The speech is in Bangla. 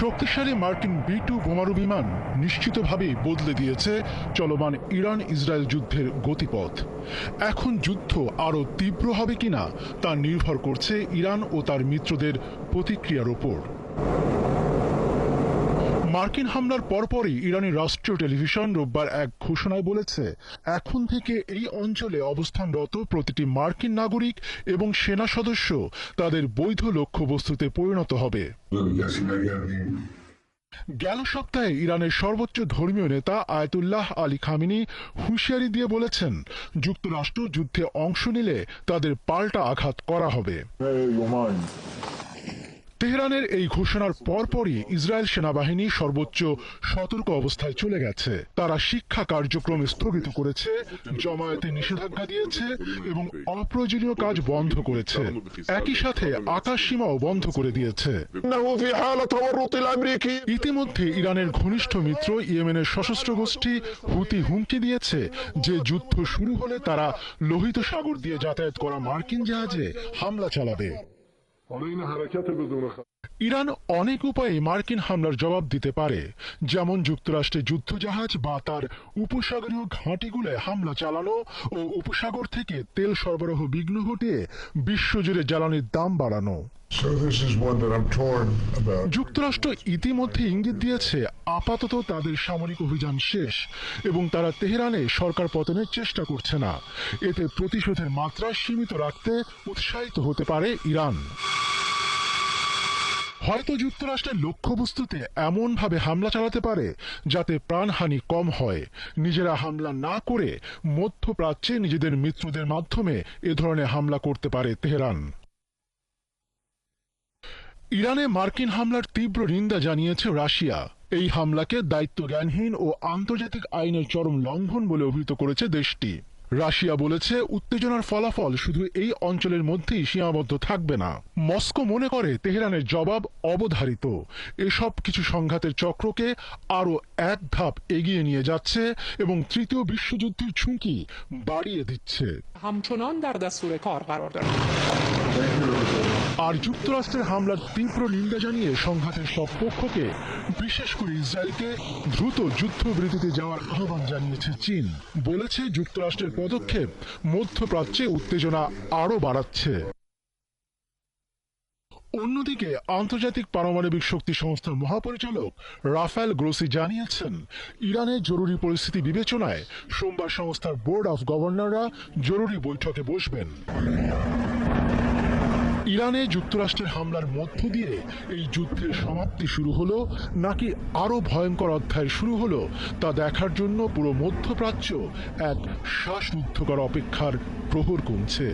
শক্তিশালী মার্কিন B-2 বোমারু বিমান নিশ্চিতভাবেই বদলে দিয়েছে চলমান ইরান ইসরায়েল যুদ্ধের গতিপথ। এখন যুদ্ধ আরও তীব্র হবে কিনা তা নির্ভর করছে ইরান ও তার মিত্রদের প্রতিক্রিয়ার ওপর। মার্কিন হামলার পরপরই ইরানি রাষ্ট্রীয় টেলিভিশন রোববার এক ঘোষণায় বলেছে, এখন থেকে এই অঞ্চলে অবস্থানরত প্রতিটি মার্কিন নাগরিক এবং সেনা সদস্য তাদের বৈধ লক্ষ্যবস্তুতে পরিণত হবে। গেল সপ্তাহে ইরানের সর্বোচ্চ ধর্মীয় নেতা আয়াতুল্লাহ আলী খামেনি হুঁশিয়ারি দিয়ে বলেছেন, যুক্তরাষ্ট্র যুদ্ধে অংশ নিলে তাদের পাল্টা আঘাত করা হবে। তেহরানের এই ঘোষণার পরপরই ইসরায়েল সেনাবাহিনী সর্বোচ্চ সতর্ক অবস্থায় চলে গেছে। তারা শিক্ষা কার্যক্রম স্থগিত করেছে, জমায়েতে নিষেধাজ্ঞা দিয়েছে এবং অপ্রয়োজনীয় কাজ বন্ধ করেছে। একই সাথে আকাশ সীমাও বন্ধ করে দিয়েছে। ইতিমধ্যে ইরানের ঘনিষ্ঠ মিত্র ইয়েমেনের সশস্ত্র গোষ্ঠী হুতি হুমকি দিয়েছে যে যুদ্ধ শুরু হলে তারা লোহিত সাগর দিয়ে যাতায়াত করা মার্কিন জাহাজে হামলা চালাবে। ইরান অনেক উপায়ে মার্কিন হামলার জবাব দিতে পারে, যেমন যুক্তরাষ্ট্রের যুদ্ধজাহাজ বা তার উপসাগরীয় ঘাঁটিগুলোয় হামলা চালানো ও উপসাগর থেকে তেল সরবরাহ বিঘ্ন ঘটিয়ে বিশ্বজুড়ে জ্বালানির দাম বাড়ানো। যুক্তরাষ্ট্র ইতিমধ্যে ইঙ্গিত দিয়েছে আপাতত তাদের সামরিক অভিযান শেষ এবং তারা তেহরানে সরকার পতনের চেষ্টা করছে না। এতে প্রতিশোধের মাত্রা সীমিত রাখতে উৎসাহিত হতে পারে ইরান। হয়তো যুক্তরাষ্ট্রের লক্ষ্যবস্তুতে এমনভাবে হামলা চালাতে পারে যাতে প্রাণহানি কম হয়। নিজেরা হামলা না করে মধ্যপ্রাচ্যে নিজেদের মিত্রদের মাধ্যমে এ ধরনের হামলা করতে পারে তেহরান। ইরানে মার্কিন হামলার তীব্র নিন্দা জানিয়েছে রাশিয়া। এই হামলাকে দায়িত্বজ্ঞানহীন ও আন্তর্জাতিক আইনের চরম লঙ্ঘন বলে অভিহিত করেছে দেশটি। রাশিয়া বলেছে, উত্তেজনার ফলাফল শুধু এই অঞ্চলের মধ্যেই সীমাবদ্ধ থাকবে না। মস্কো মনে করে তেহরানের জবাব অবধারিত। এসব কিছু সংঘাতের চক্রকে আরও এক ধাপ এগিয়ে নিয়ে যাচ্ছে এবং তৃতীয় বিশ্বযুদ্ধের ঝুঁকি বাড়িয়ে দিচ্ছে। আর যুক্তরাষ্ট্রের হামলার তীব্র নিন্দা জানিয়ে সংঘাতের সব পক্ষকে, বিশেষ করে ইসরায়েলকে দ্রুত যুদ্ধবিরতিতে যাওয়ার আহ্বান জানিয়েছে চীন। বলেছে, যুক্তরাষ্ট্রের পদক্ষেপ মধ্যপ্রাচ্যে উত্তেজনা আরও বাড়াচ্ছে। অন্যদিকে আন্তর্জাতিক পারমাণবিক শক্তি সংস্থার মহাপরিচালক রাফায়েল গ্রোসি জানিয়েছেন, ইরানের জরুরি পরিস্থিতি বিবেচনায় সোমবার সংস্থার বোর্ড অফ গভর্নররা জরুরি বৈঠকে বসবেন। ইরানে যুক্তরাষ্ট্রের হামলার মধ্য দিয়ে এই যুদ্ধের সমাপ্তি শুরু হলো নাকি আরও ভয়ঙ্কর অধ্যায় শুরু হলো তা দেখার জন্য পুরো মধ্যপ্রাচ্য এক শ্বাসরুদ্ধকর অপেক্ষার প্রহর গুনছে।